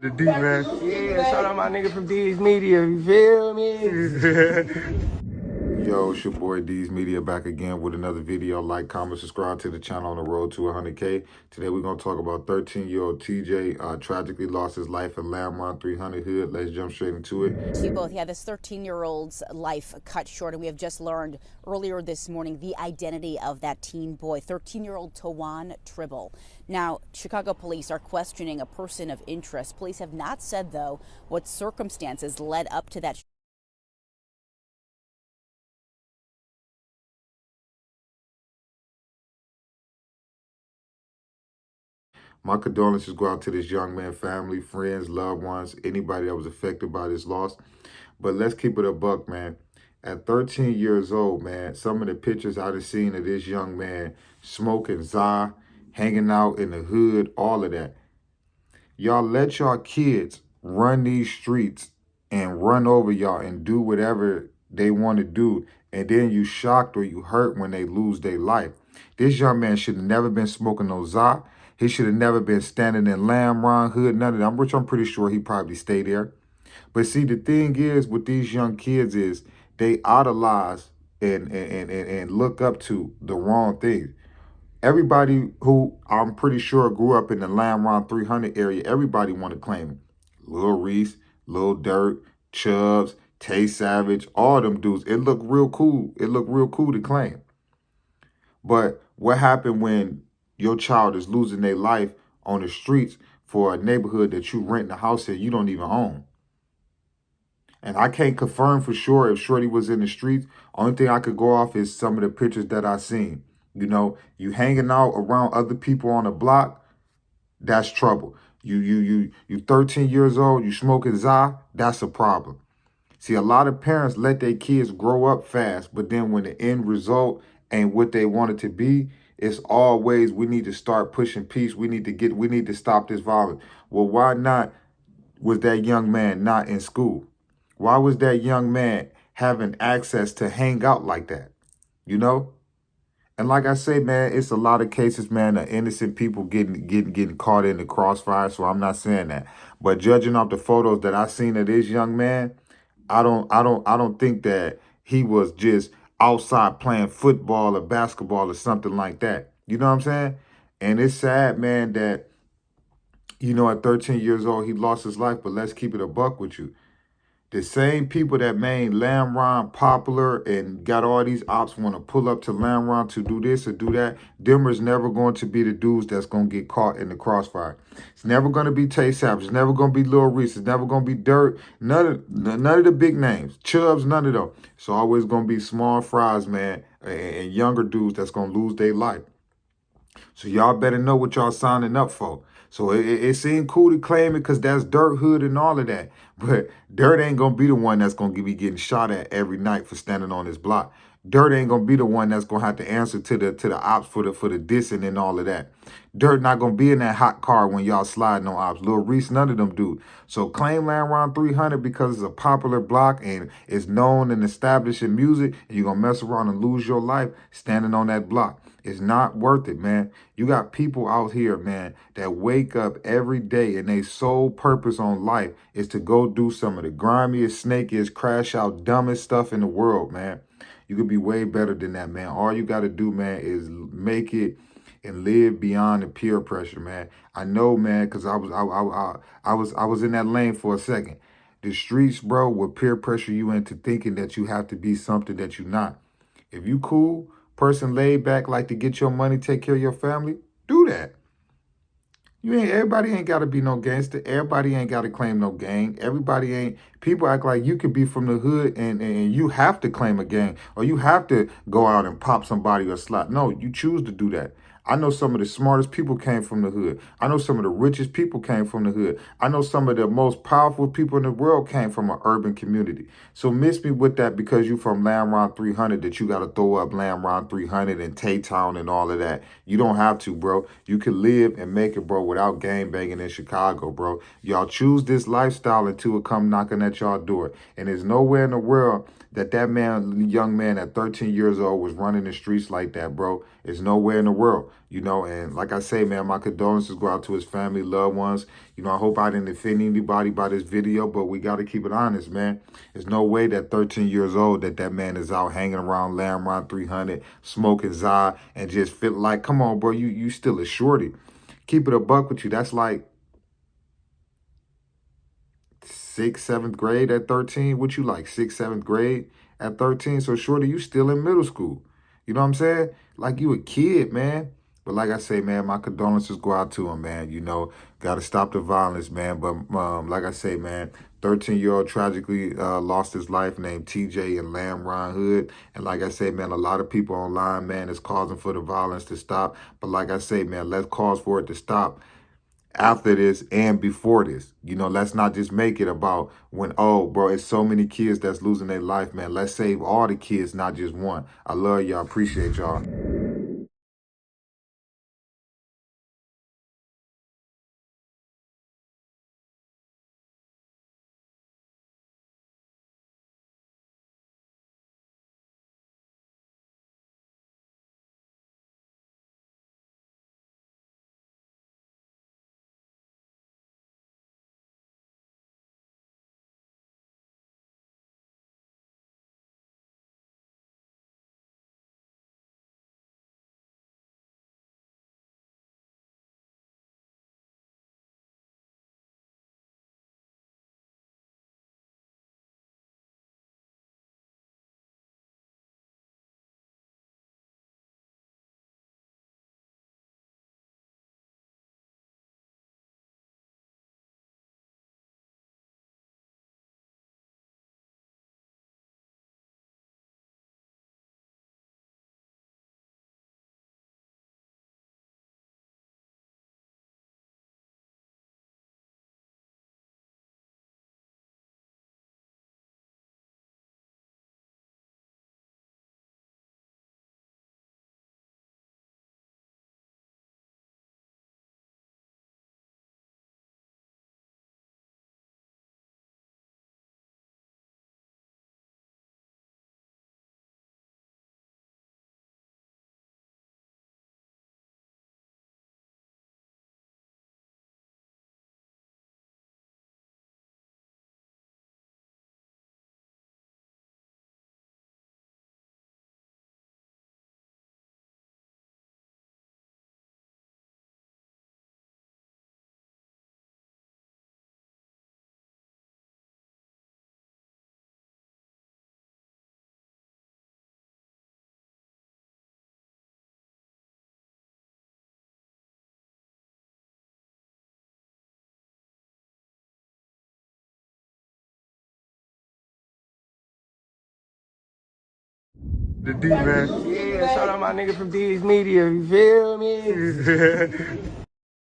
The D, man. Yeah, shout out my nigga from D's Media, you feel me? Yo, it's your boy D's Media back again with another video. Like, comment, subscribe to the channel on the road to 100K. Today we're going to talk about 13-year-old TJ tragically lost his life in Lamron 300 hood. Let's jump straight into it. To you both, yeah, this 13-year-old's life cut short, and we have just learned earlier this morning the identity of that teen boy, 13-year-old Tawan Tribble. Now, Chicago police are questioning a person of interest. Police have not said, though, what circumstances led up to that. My condolences go out to this young man's family, friends, loved ones, anybody that was affected by this loss. But let's keep it a buck, man. At 13 years old, man, some of the pictures I've seen of this young man smoking za, hanging out in the hood, all of that. Y'all let y'all kids run these streets and run over y'all and do whatever they want to do. And then you shocked or you hurt when they lose their life. This young man should have never been smoking no za. He should have never been standing in Lamron hood, none of that, which I'm pretty sure he probably stayed there. But see, the thing is with these young kids is they idolize and look up to the wrong things. Everybody who I'm pretty sure grew up in the Lamron 300 area, everybody want to claim it. Lil Reese, Lil Dirt, Chubbs, Tay Savage, all them dudes. It looked real cool. It looked real cool to claim. But what happened when your child is losing their life on the streets for a neighborhood that you rent a house in you don't even own? And I can't confirm for sure if Shorty was in the streets. Only thing I could go off is some of the pictures that I seen. You know, you hanging out around other people on the block, that's trouble. You 13 years old, you smoking za, that's a problem. See, a lot of parents let their kids grow up fast, but then when the end result ain't what they want it to be, it's always we need to start pushing peace. We need to stop this violence. Well, why not was that young man not in school? Why was that young man having access to hang out like that? You know? And like I say, man, it's a lot of cases, man, of innocent people getting caught in the crossfire. So I'm not saying that. But judging off the photos that I seen of this young man, I don't think that he was just outside playing football or basketball or something like that. You know what I'm saying? And it's sad, man, that, you know, at 13 years old, he lost his life. But let's keep it a buck with you. The same people that made Lamron popular and got all these ops want to pull up to Lamron to do this or do that, them is never going to be the dudes that's going to get caught in the crossfire. It's never going to be Tay Savage. It's never going to be Lil Reese. It's never going to be Dirt. None of the big names. Chubbs, none of them. It's always going to be small fries, man, and younger dudes that's going to lose their life. So y'all better know what y'all signing up for. So it seemed cool to claim it because that's Dirt Hood and all of that. But Dirt ain't going to be the one that's going to be getting shot at every night for standing on his block. Dirt ain't going to be the one that's going to have to answer to the ops for the dissing and all of that. Dirt not going to be in that hot car when y'all sliding on ops. Lil Reese, none of them do. So claim Lamron 300 because it's a popular block and it's known and established in music, and you're going to mess around and lose your life standing on that block. It's not worth it, man. You got people out here, man, that wake up every day and their sole purpose on life is to go do some of the grimiest, snakiest, crash out, dumbest stuff in the world, man. You could be way better than that, man. All you got to do, man, is make it and live beyond the peer pressure, man. I know, man, because I was in that lane for a second. The streets, bro, will peer pressure you into thinking that you have to be something that you're not. If you cool, person laid back, like to get your money, take care of your family, do that. Everybody ain't got to be no gangster. Everybody ain't got to claim no gang. Everybody ain't. People act like you could be from the hood and you have to claim a gang or you have to go out and pop somebody or slap. No, you choose to do that. I know some of the smartest people came from the hood. I know some of the richest people came from the hood. I know some of the most powerful people in the world came from an urban community. So miss me with that because you from Lamron 300 that you got to throw up Lamron 300 and Tay-Town and all of that. You don't have to, bro. You can live and make it, bro, without gang banging in Chicago, bro. Y'all choose this lifestyle until it come knocking at y'all door. And there's nowhere in the world that young man at 13 years old was running the streets like that, bro. It's nowhere in the world. you know, and like I say, man, my condolences go out to his family, loved ones. You know, I hope I didn't offend anybody by this video, but we got to keep it honest, man. There's no way that 13 years old that man is out hanging around Lamron 300, smoking Zai, and just feel like, come on, bro, you still a shorty. Keep it a buck with you. That's like 6th, 7th grade at 13. What you like, 6th, 7th grade at 13? So shorty, you still in middle school. You know what I'm saying? Like you a kid, man. But like I say, man, my condolences go out to him, man. You know, got to stop the violence, man. But like I say, man, 13-year-old tragically lost his life named TJ in Lamron Hood. And like I say, man, a lot of people online, man, is causing for the violence to stop. But like I say, man, let's cause for it to stop after this and before this. You know, let's not just make it about when, oh, bro, it's so many kids that's losing their life, man. Let's save all the kids, not just one. I love y'all. Appreciate y'all. The D, man. Yeah, shout out my nigga from D's Media, you feel me?